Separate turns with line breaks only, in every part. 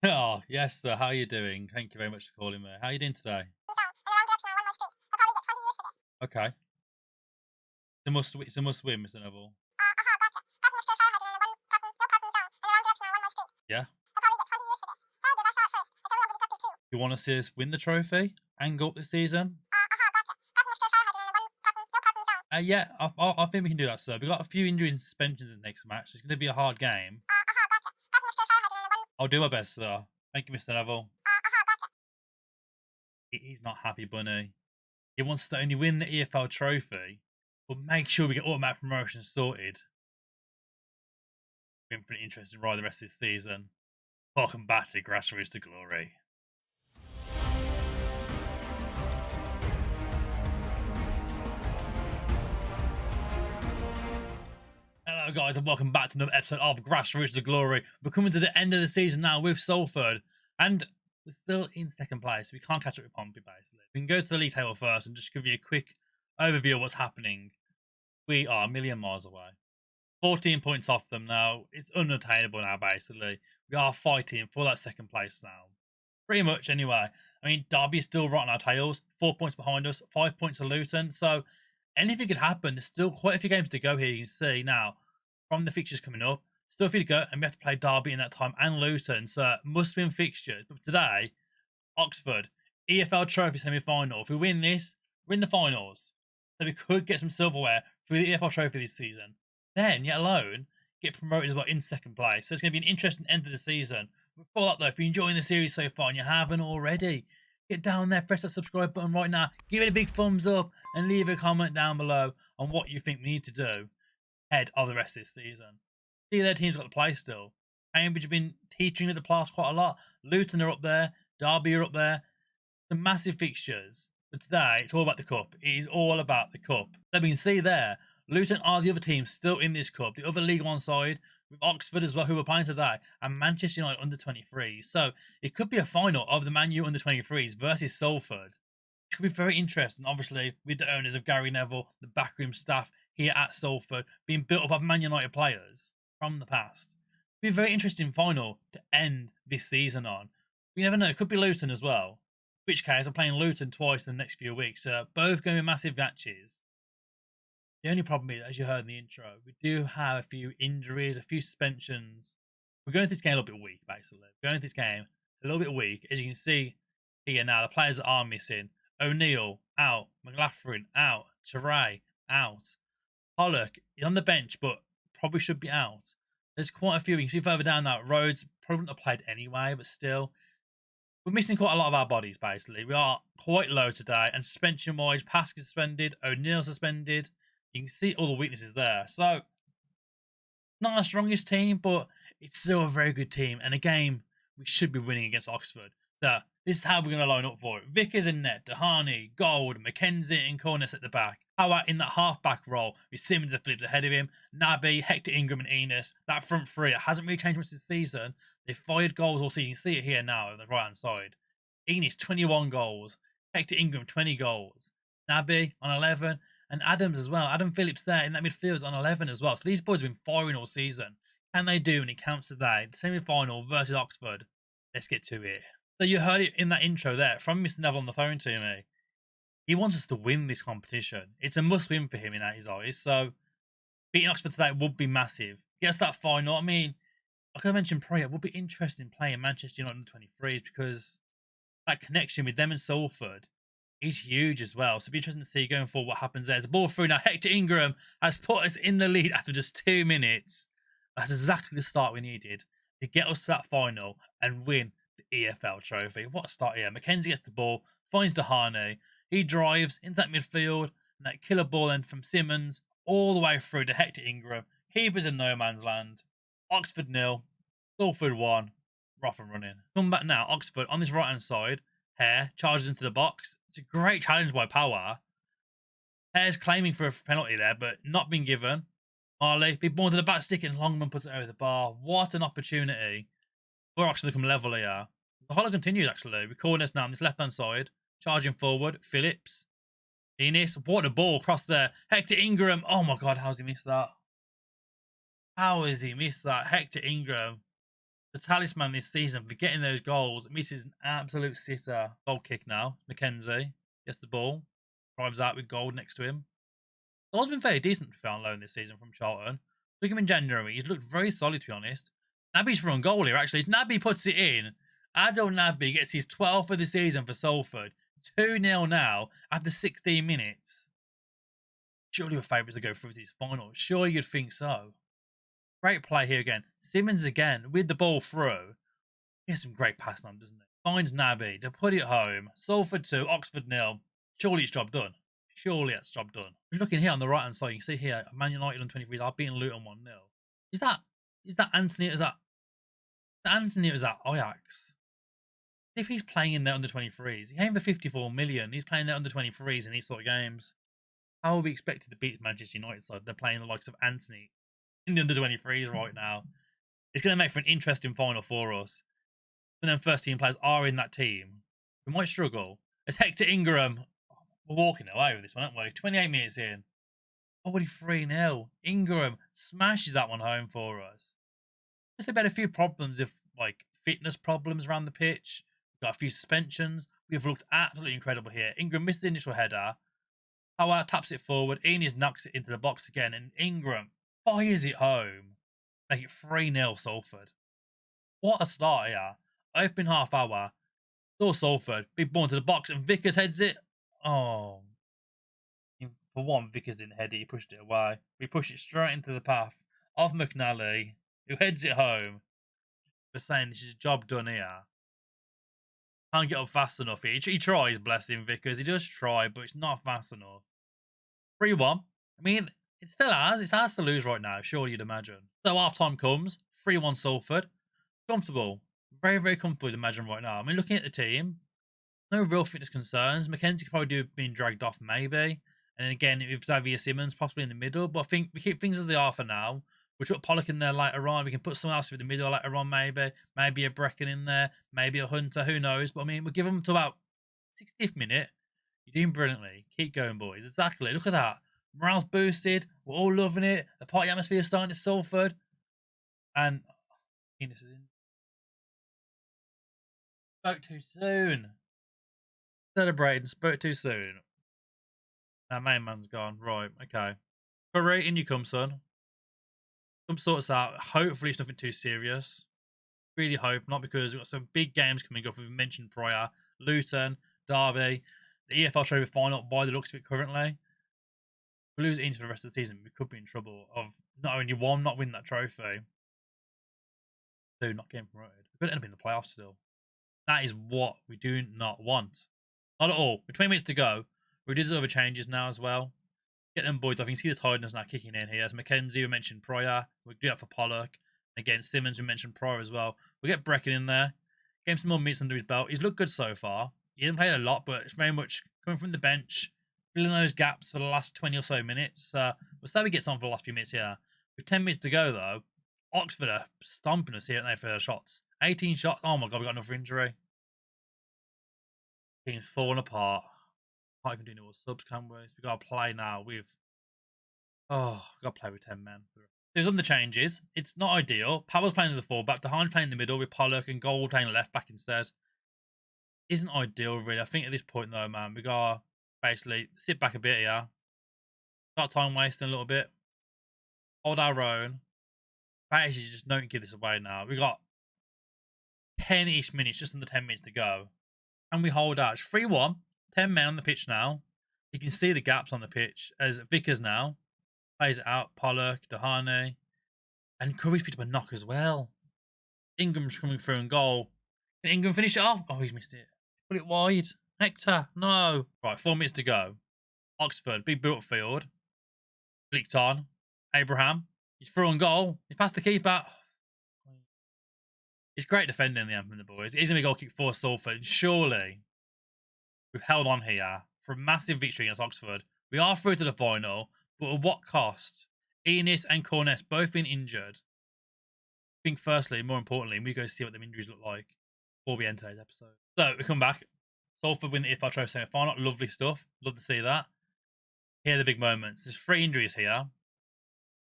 Oh, yes, sir. How are you doing? Thank you very much for calling me. How are you doing today? Okay. It's a must win, Mr. Neville. Yeah. You want to see us win the trophy and go up this season? Yeah, I think we can do that, sir. We've got a few injuries and suspensions in the next match. So it's going to be a hard game. I'll do my best, sir. Thank you, Mr. Neville. He's not happy, Bunny. He wants to only win the EFL trophy, but make sure we get automatic promotion sorted. Been pretty interesting ride the rest of this season. Welcome back to Grassroots to Glory. Hello guys and welcome back to another episode of Grassroots to Glory. We're coming to the end of the season now with Salford and we're still in second place. We can't catch up with Pompey basically. We can go to the league table first and just give you a quick overview of what's happening. We are a million miles away. 14 points off them now. It's unattainable now basically. We are fighting for that second place now. Pretty much anyway. I mean, Derby's still right on our tails. 4 points behind us. 5 points to Luton. So anything could happen. There's still quite a few games to go here. You can see now from the fixtures coming up. Still a few to go. And we have to play Derby in that time and Luton. So must-win fixtures. But today, Oxford, EFL Trophy semi-final. If we win this, we're in the finals. So we could get some silverware for the EFL Trophy this season. Then, yet alone, get promoted as well in second place. So it's going to be an interesting end of the season. Before that, though, if you're enjoying the series so far and you haven't already, get down there, press that subscribe button right now, give it a big thumbs up, and leave a comment down below on what you think we need to do ahead of the rest of this season. See, their team's got to play still. Cambridge have been teaching the past quite a lot. Luton are up there. Derby are up there. Some massive fixtures. But today, it's all about the cup. It is all about the cup. So we can see there, Luton are the other team still in this cup. The other League One side, with Oxford as well, who are playing today, and Manchester United under 23s. So it could be a final of the Man U under 23s versus Salford. It could be very interesting, obviously, with the owners of Gary Neville, the backroom staff here at Salford, being built up of Man United players from the past. It'll be a very interesting final to end this season on. You never know, it could be Luton as well. In which case, I'm playing Luton twice in the next few weeks. Both going to be massive matches. The only problem is, as you heard in the intro, we do have a few injuries, a few suspensions. We're going through this game a little bit weak, basically. We're going through this game a little bit weak. As you can see here now, the players that are missing. O'Neill, out. McLaughlin, out. Teray, out. Pollock is on the bench, but probably should be out. There's quite a few. You can see further down that Rhodes probably wouldn't have played anyway, but still. We're missing quite a lot of our bodies, basically. We are quite low today. And suspension-wise, Pascal suspended. O'Neill suspended. You can see all the weaknesses there. So, not our strongest team, but it's still a very good team. And a game we should be winning against Oxford. So, this is how we're going to line up for it. Vickers in net, Dehani, Gold, McKenzie and Cornice at the back. How about in that half-back role with Simmons and Phillips ahead of him, Naby, Hector Ingram and Enos. That front three, it hasn't really changed much this season. They've fired goals all season. You see it here now on the right-hand side. Enos, 21 goals. Hector Ingram, 20 goals. Naby on 11. And Adams as well. Adam Phillips there in that midfield is on 11 as well. So these boys have been firing all season. Can they do when it counts today? The semi-final versus Oxford. Let's get to it. So you heard it in that intro there from Mr. Neville on the phone to me. He wants us to win this competition. It's a must-win for him in his eyes. So beating Oxford today would be massive. Get us that final. I mean, like I mentioned prior, it would be interesting playing Manchester United under 23s because that connection with them and Salford is huge as well. So it'll be interesting to see going forward what happens there. There's a ball through now. Hector Ingram has put us in the lead after just 2 minutes. That's exactly the start we needed to get us to that final and win the EFL trophy. What a start here. McKenzie gets the ball, finds Dehani. He drives into that midfield, and that killer ball then from Simmons all the way through to Hector Ingram. Keepers in no man's land. Oxford 0, Salford 1. We're off and running. Come back now. Oxford on this right-hand side. Hare charges into the box. It's a great challenge by Power. Hare's claiming for a penalty there, but not been given. Marley, big ball to the back stick, and Longman puts it over the bar. What an opportunity for Oxford to come level here. The hollow continues, actually. Recording this now on this left-hand side. Charging forward. Phillips. Enos. What a ball across there. Hector Ingram. Oh, my God. How's he missed that? How has he missed that? Hector Ingram. the talisman this season for getting those goals. Misses an absolute sitter. Goal kick now. Mackenzie gets the ball. Drives out with gold next to him. Goal's been fairly decent for on loan this season from Charlton. Took him in January. He's looked very solid, to be honest. Naby's for on goal here, actually. Naby puts it in. Adil Naby gets his 12th of the season for Salford. 2-0 now after 16 minutes. Surely we're favourites to go through to this final. Sure, you'd think so. Great play here again. Simmons again with the ball through. He has some great passing on, doesn't he? Finds Naby to put it home. Salford 2, Oxford 0. Surely it's job done. Surely that's job done. Looking here on the right hand side, you can see here Man United on 23 are beating Luton 1-0. Is that Anthony? Is that Anthony? Is that Ajax? If he's playing in there under 23s, he came for 54 million. He's playing there under 23s in these sort of games. How are we expected to beat Manchester United side? They're playing the likes of Anthony in the under 23s right now. It's going to make for an interesting final for us. And then first team players are in that team. We might struggle. It's Hector Ingram. We're walking away with this one, aren't we? 28 minutes in. Already 3-0. Ingram smashes that one home for us. Just about a few problems of like fitness problems around the pitch. We've got a few suspensions. We've looked absolutely incredible here. Ingram missed the initial header. Howard taps it forward. Enes knocks it into the box again. And Ingram fires it home. Make it 3-0 Salford. What a start here. Open half hour. Still Salford. Big ball into the box. And Vickers heads it. Oh. For one, Vickers didn't head it. He pushed it away. We pushed it straight into the path of McNally, who heads it home. For saying this is job done here. Can't get up fast enough here. He tries, bless him, Vickers. He does try, but it's not fast enough. 3-1. I mean, it still has. It's ours to lose right now, surely you'd imagine. So half-time comes. 3-1 Salford. Comfortable. Very, very comfortable, you'd imagine right now. I mean, looking at the team, no real fitness concerns. Mackenzie could probably do being dragged off, maybe. And then again, with Xavier Simmons possibly in the middle. But I think we keep things as they are for now. We'll put Pollock in there later on. We can put someone else through the middle later on, maybe. Maybe a Brecken in there. Maybe a Hunter. Who knows? But I mean, we'll give them to about 60th minute. You're doing brilliantly. Keep going, boys. Exactly. Look at that. Morale's boosted. We're all loving it. The party atmosphere is starting at Salford. And Enes is in. Spoke too soon. Celebrating. Spoke too soon. That main man's gone. Right. Okay. Curry, in you come, son. Come sort us out. Hopefully it's nothing too serious. Really hope not, because we've got some big games coming up. We've mentioned prior. Luton, Derby, the EFL Trophy final by the looks of it currently. If we lose it into the rest of the season, we could be in trouble of not only one, not winning that trophy. Two, not getting promoted. We could end up in the playoffs still. That is what we do not want. Not at all. With 20 minutes to go, we did other changes now as well. Get them boys off. You can see the tiredness now kicking in here. As Mackenzie, we mentioned prior. We'll do that for Pollock. Again, Simmons, we mentioned prior as well. We'll get Brecken in there. Get him some more minutes under his belt. He's looked good so far. He hasn't played a lot, but it's very much coming from the bench, filling those gaps for the last 20 or so minutes. We'll see how he gets on for the last few minutes here. With 10 minutes to go, though, Oxford are stomping us here, aren't they, for their shots? 18 shots. Oh, my God, we got another injury. Team's falling apart. Can't even do no more subs, can we? We've got to play now with... Oh, we've got to play with 10 men. There's on the changes. It's not ideal. Powell's playing as a fullback. DeHaan playing in the middle with Pollock and Gold playing left back instead. Isn't ideal, really. I think at this point, though, man, we got to basically sit back a bit here. Start time wasting a little bit. Hold our own. Basically, just don't give this away now. We got 10-ish minutes, just under 10 minutes to go. And we hold out. It's 3-1. 10 men on the pitch now. You can see the gaps on the pitch as Vickers now plays it out. Pollock, DeHaan, and Curry's picked up a knock as well. Ingram's coming through and goal. Can Ingram finish it off? Oh, he's missed it. Put it wide. Hector, no. Right, 4 minutes to go. Oxford, big built field. Flicked on. Abraham, he's through on goal. He passed the keeper. It's great defending the end from the boys. He's going to be goal kick for Salford. Surely we've held on here for a massive victory against Oxford. We are through to the final, but at what cost? Enes and Corness both been injured. I think firstly, more importantly, we go see what the injuries look like before we end today's episode. So we come back. Salford win the EFL Trophy semi-final. Lovely stuff. Love to see that. Here are the big moments. There's 3 injuries here.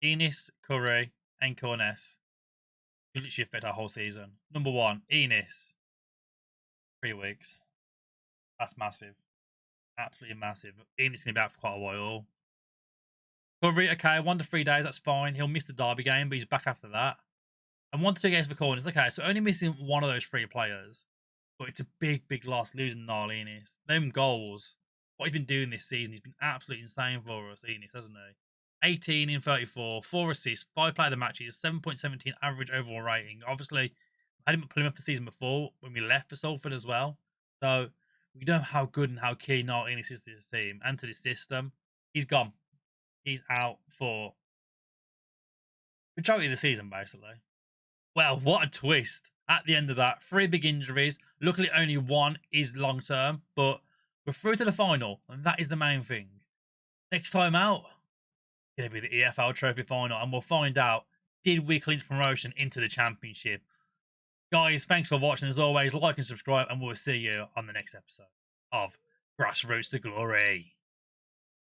Enes, Curry, and Corness. could literally affect our whole season. Number 1, Enos. 3 weeks. That's massive. Absolutely massive. Enos going to be out for quite a while. Recovery, okay, 1 to 3 days, that's fine. He'll miss the Derby game, but he's back after that. And 1 to 2 games for corners. Okay, so only missing one of those 3 players. But it's a big, big loss losing Niall Enos. Them goals, what he's been doing this season, he's been absolutely insane for us, Enos, hasn't he? 18 in 34, 4 assists, 5 player of the matches, 7.17 average overall rating. Obviously, I had him at Plymouth the season before when we left for Salford as well. So we know how good and how key Niall Enos is to this team and to this system. He's gone. He's out for the majority of the season, basically. Well, what a twist. At the end of that, 3 big injuries. Luckily, only 1 is long-term, but we're through to the final, and that is the main thing. Next time out, it's going to be the EFL Trophy final, and we'll find out, did we clinch promotion into the Championship? Guys, thanks for watching. As always, like and subscribe, and we'll see you on the next episode of Grassroots to Glory.